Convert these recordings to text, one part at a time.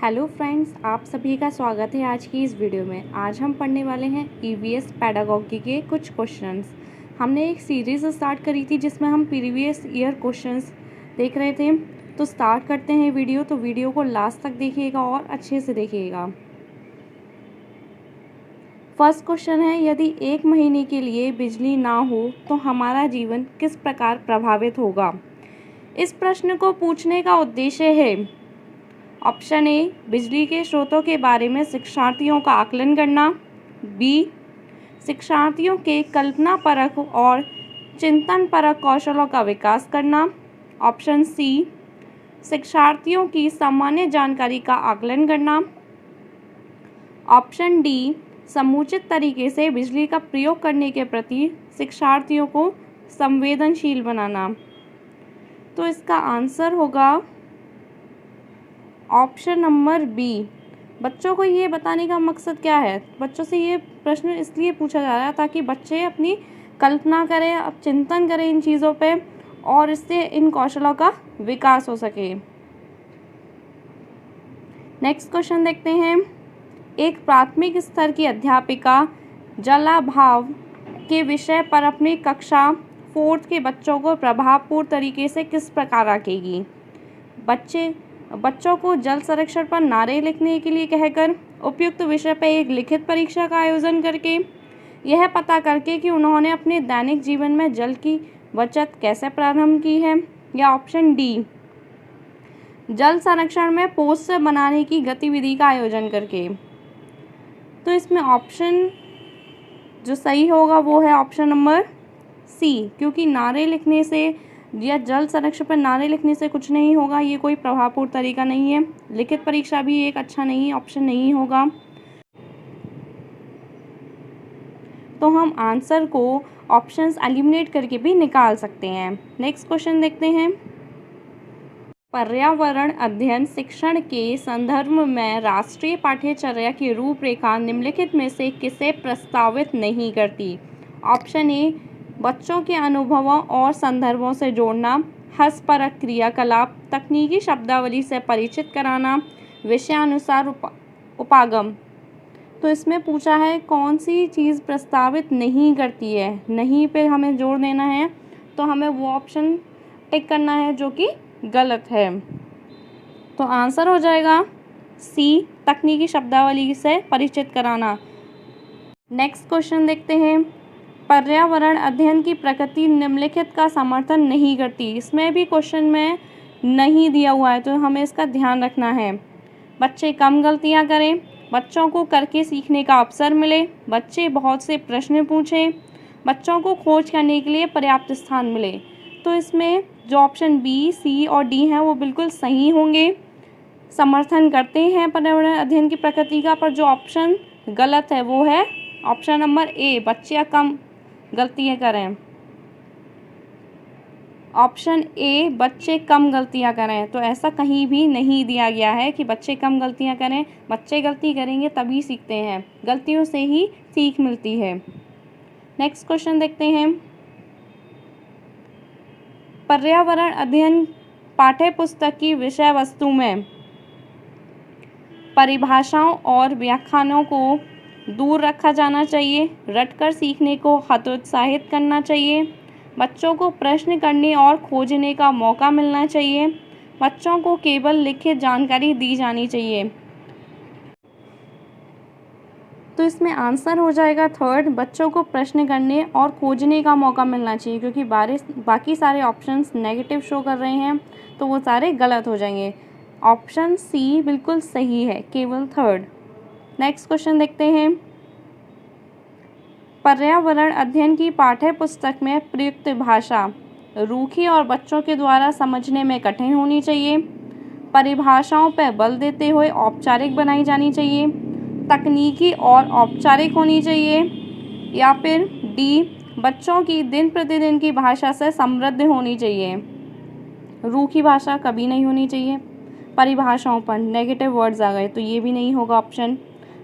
Hello friends, आप सभी का स्वागत है आज की इस वीडियो में। आज हम पढ़ने वाले हैं ईवीएस पेडागॉजी के कुछ क्वेश्चंस। हमने एक सीरीज़ स्टार्ट करी थी जिसमें हम प्रीवियस ईयर क्वेश्चंस देख रहे थे। तो स्टार्ट करते हैं वीडियो। तो वीडियो को लास्ट तक देखिएगा और अच्छे से देखिएगा। फर्स्ट क्वेश्चन है, यदि 1 महीने के लिए बिजली ना हो तो हमारा जीवन किस प्रकार प्रभावित होगा। इस प्रश्न को पूछने का उद्देश्य है ऑप्शन ए, बिजली के स्रोतों के बारे में शिक्षार्थियों का आकलन करना। बी, शिक्षार्थियों के कल्पना परक और चिंतन परक कौशलों का विकास करना। ऑप्शन सी, शिक्षार्थियों की सामान्य जानकारी का आकलन करना। ऑप्शन डी, समुचित तरीके से बिजली का प्रयोग करने के प्रति शिक्षार्थियों को संवेदनशील बनाना। तो इसका आंसर होगा ऑप्शन नंबर बी। बच्चों को ये बताने का मकसद क्या है, बच्चों से ये प्रश्न इसलिए पूछा जा रहा है ताकि बच्चे अपनी कल्पना करें, अब चिंतन करें इन चीज़ों पे और इससे इन कौशलों का विकास हो सके। नेक्स्ट क्वेश्चन देखते हैं। एक प्राथमिक स्तर की अध्यापिका जलाभाव के विषय पर अपनी कक्षा 4th के बच्चों को प्रभावपूर्ण तरीके से किस प्रकार रखेगी। बच्चों को जल संरक्षण पर नारे लिखने के लिए कहकर, उपयुक्त विषय पर एक लिखित परीक्षा का आयोजन करके, यह पता करके कि उन्होंने अपने दैनिक जीवन में जल की बचत कैसे प्रारंभ की है। या ऑप्शन डी, जल संरक्षण में पोस्टर बनाने की गतिविधि का आयोजन करके। तो इसमें ऑप्शन जो सही होगा वो है ऑप्शन नंबर सी, क्योंकि नारे लिखने से या जल संरक्षण पर नारे लिखने से कुछ नहीं होगा, ये कोई प्रभावपूर्ण तरीका नहीं है। लिखित परीक्षा भी एक अच्छा नहीं ऑप्शन नहीं होगा। तो हम आंसर को ऑप्शंस एलिमिनेट करके भी निकाल सकते हैं। नेक्स्ट क्वेश्चन देखते हैं। पर्यावरण अध्ययन शिक्षण के संदर्भ में राष्ट्रीय पाठ्यचर्या की रूपरेखा निम्नलिखित में से किसे प्रस्तावित नहीं करती। ऑप्शन ए, बच्चों के अनुभवों और संदर्भों से जोड़ना, हस्तपरक क्रियाकलाप, तकनीकी शब्दावली से परिचित कराना, विषयानुसार उपागम। तो इसमें पूछा है कौन सी चीज़ प्रस्तावित नहीं करती है, नहीं पे हमें जोड़ देना है, तो हमें वो ऑप्शन टिक करना है जो कि गलत है। तो आंसर हो जाएगा सी, तकनीकी शब्दावली से परिचित कराना। नेक्स्ट क्वेश्चन देखते हैं। पर्यावरण अध्ययन की प्रकृति निम्नलिखित का समर्थन नहीं करती। इसमें भी क्वेश्चन में नहीं दिया हुआ है, तो हमें इसका ध्यान रखना है। बच्चे कम गलतियां करें, बच्चों को करके सीखने का अवसर मिले, बच्चे बहुत से प्रश्न पूछें, बच्चों को खोज करने के लिए पर्याप्त स्थान मिले। तो इसमें जो ऑप्शन बी, सी और डी हैं वो बिल्कुल सही होंगे, समर्थन करते हैं पर्यावरण अध्ययन की प्रकृति का। पर जो ऑप्शन गलत है वो है ऑप्शन नंबर ए, बच्चे कम गलतियां करें। ऑप्शन ए, बच्चे कम गलतियां करें, तो ऐसा कहीं भी नहीं दिया गया है कि बच्चे कम गलतियां करें। बच्चे गलती करेंगे तभी सीखते हैं, गलतियों से ही सीख मिलती है। नेक्स्ट क्वेश्चन देखते हैं। पर्यावरण अध्ययन पाठ्य पुस्तक की विषय वस्तु में परिभाषाओं और व्याख्यानों को दूर रखा जाना चाहिए, रटकर सीखने को हतोत्साहित करना चाहिए, बच्चों को प्रश्न करने और खोजने का मौका मिलना चाहिए, बच्चों को केवल लिखित जानकारी दी जानी चाहिए। तो इसमें आंसर हो जाएगा थर्ड, बच्चों को प्रश्न करने और खोजने का मौका मिलना चाहिए, क्योंकि बाकी सारे ऑप्शंस नेगेटिव शो कर रहे हैं तो वो सारे गलत हो जाएंगे। ऑप्शन सी बिल्कुल सही है, केवल थर्ड। नेक्स्ट क्वेश्चन देखते हैं। पर्यावरण अध्ययन की पाठ्य पुस्तक में प्रयुक्त भाषा रूखी और बच्चों के द्वारा समझने में कठिन होनी चाहिए, परिभाषाओं पर बल देते हुए औपचारिक बनाई जानी चाहिए, तकनीकी और औपचारिक होनी चाहिए, या फिर डी, बच्चों की दिन प्रतिदिन की भाषा से समृद्ध होनी चाहिए। रूखी भाषा कभी नहीं होनी चाहिए, परिभाषाओं पर नेगेटिव वर्ड्स आ गए तो ये भी नहीं होगा ऑप्शन।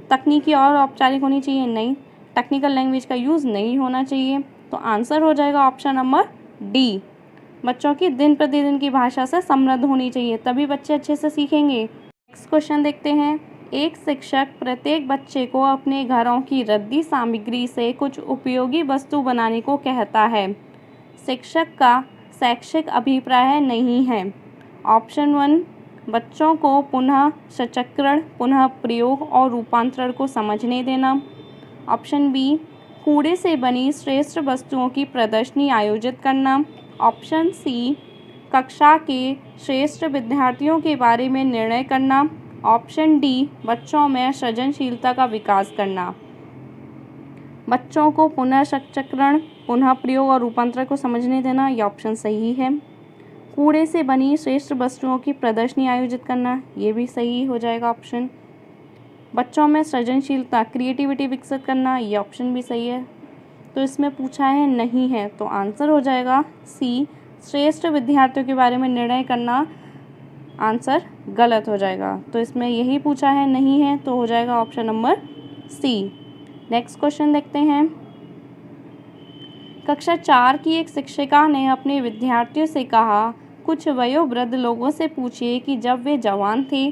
तकनीकी और औपचारिक होनी चाहिए, नहीं। टेक्निकल लैंग्वेज का यूज़ नहीं होना चाहिए। तो आंसर हो जाएगा ऑप्शन नंबर डी, बच्चों की दिन प्रतिदिन की भाषा से समृद्ध होनी चाहिए, तभी बच्चे अच्छे से सीखेंगे। नेक्स्ट क्वेश्चन देखते हैं। एक शिक्षक प्रत्येक बच्चे को अपने घरों की रद्दी सामग्री से कुछ उपयोगी वस्तु बनाने को कहता है। शिक्षक का शैक्षिक अभिप्राय नहीं है। ऑप्शन 1, बच्चों को पुनः सचक्रण, पुनः प्रयोग और रूपांतरण को समझने देना। ऑप्शन बी, कूड़े से बनी श्रेष्ठ वस्तुओं की प्रदर्शनी आयोजित करना। ऑप्शन सी, कक्षा के श्रेष्ठ विद्यार्थियों के बारे में निर्णय करना। ऑप्शन डी, बच्चों में सृजनशीलता का विकास करना। बच्चों को पुनः सचक्रण, पुनः प्रयोग और रूपांतरण को समझने देना, ये ऑप्शन सही है। कूड़े से बनी श्रेष्ठ वस्तुओं की प्रदर्शनी आयोजित करना, ये भी सही हो जाएगा ऑप्शन। बच्चों में सृजनशीलता, क्रिएटिविटी विकसित करना, ये ऑप्शन भी सही है। तो इसमें पूछा है नहीं है, तो आंसर हो जाएगा सी, श्रेष्ठ विद्यार्थियों के बारे में निर्णय करना। आंसर गलत हो जाएगा। तो इसमें यही पूछा है नहीं है, तो हो जाएगा option number C. Next question देखते हैं। कक्षा 4 की एक शिक्षिका ने अपने विद्यार्थियों से कहा, कुछ वयोवृद्ध लोगों से पूछिए कि जब वे जवान थे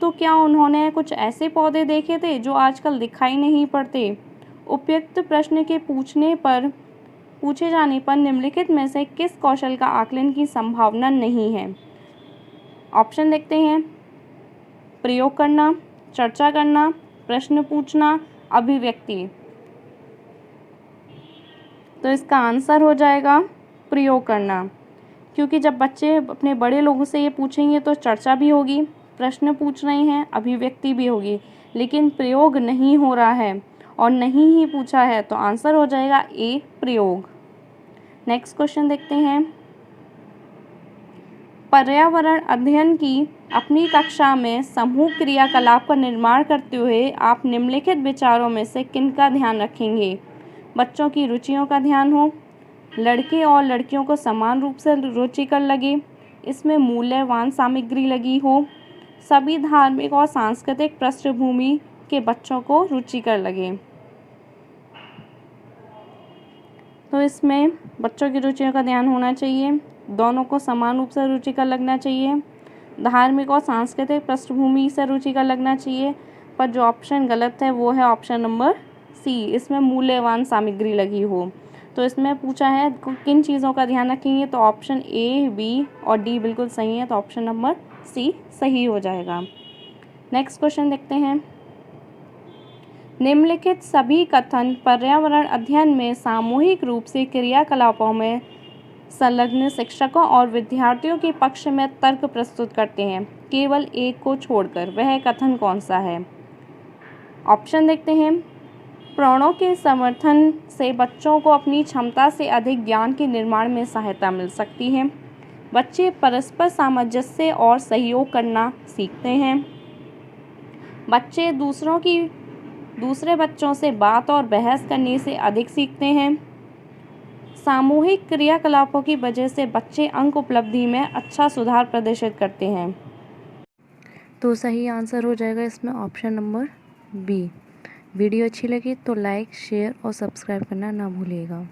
तो क्या उन्होंने कुछ ऐसे पौधे देखे थे जो आजकल दिखाई नहीं पड़ते। उपयुक्त प्रश्न के पूछे जाने पर निम्नलिखित में से किस कौशल का आकलन की संभावना नहीं है। ऑप्शन देखते हैं। प्रयोग करना, चर्चा करना, प्रश्न पूछना, अभिव्यक्ति। तो इसका आंसर हो जाएगा प्रयोग करना, क्योंकि जब बच्चे अपने बड़े लोगों से ये पूछेंगे तो चर्चा भी होगी, प्रश्न पूछ रहे हैं, अभिव्यक्ति भी होगी, लेकिन प्रयोग नहीं हो रहा है और नहीं ही पूछा है, तो आंसर हो जाएगा ए, प्रयोग। नेक्स्ट क्वेश्चन देखते हैं। पर्यावरण अध्ययन की अपनी कक्षा में समूह क्रियाकलाप का निर्माण करते हुए आप निम्नलिखित विचारों में से किनका ध्यान रखेंगे। बच्चों की रुचियों का ध्यान हो, लड़के और लड़कियों को समान रूप से रुचिकर लगे, इसमें मूल्यवान सामग्री लगी हो, सभी धार्मिक और सांस्कृतिक पृष्ठभूमि के बच्चों को रुचिकर लगे। तो इसमें बच्चों की रुचियों का ध्यान होना चाहिए, दोनों को समान रूप से रुचिकर लगना चाहिए, धार्मिक और सांस्कृतिक पृष्ठभूमि से रुचिकर लगना चाहिए। पर जो ऑप्शन गलत है वो है ऑप्शन नंबर सी, इसमें मूल्यवान सामग्री लगी हो। तो इसमें पूछा है किन चीज़ों का ध्यान रखेंगे, तो ऑप्शन ए, बी और डी बिल्कुल सही है, तो ऑप्शन नंबर सी सही हो जाएगा। नेक्स्ट क्वेश्चन देखते हैं। निम्नलिखित सभी कथन पर्यावरण अध्ययन में सामूहिक रूप से क्रियाकलापों में संलग्न शिक्षकों और विद्यार्थियों के पक्ष में तर्क प्रस्तुत करते हैं, केवल एक को छोड़कर। वह कथन कौन सा है। ऑप्शन देखते हैं। प्राणों के समर्थन से बच्चों को अपनी क्षमता से अधिक ज्ञान के निर्माण में सहायता मिल सकती है। बच्चे परस्पर सामंजस्य और सहयोग करना सीखते हैं। बच्चे दूसरे बच्चों से बात और बहस करने से अधिक सीखते हैं। सामूहिक क्रियाकलापों की वजह से बच्चे अंक उपलब्धि में अच्छा सुधार प्रदर्शित करते हैं। तो सही आंसर हो जाएगा इसमें ऑप्शन नंबर बी। वीडियो अच्छी लगी तो लाइक, शेयर और सब्सक्राइब करना ना भूलिएगा।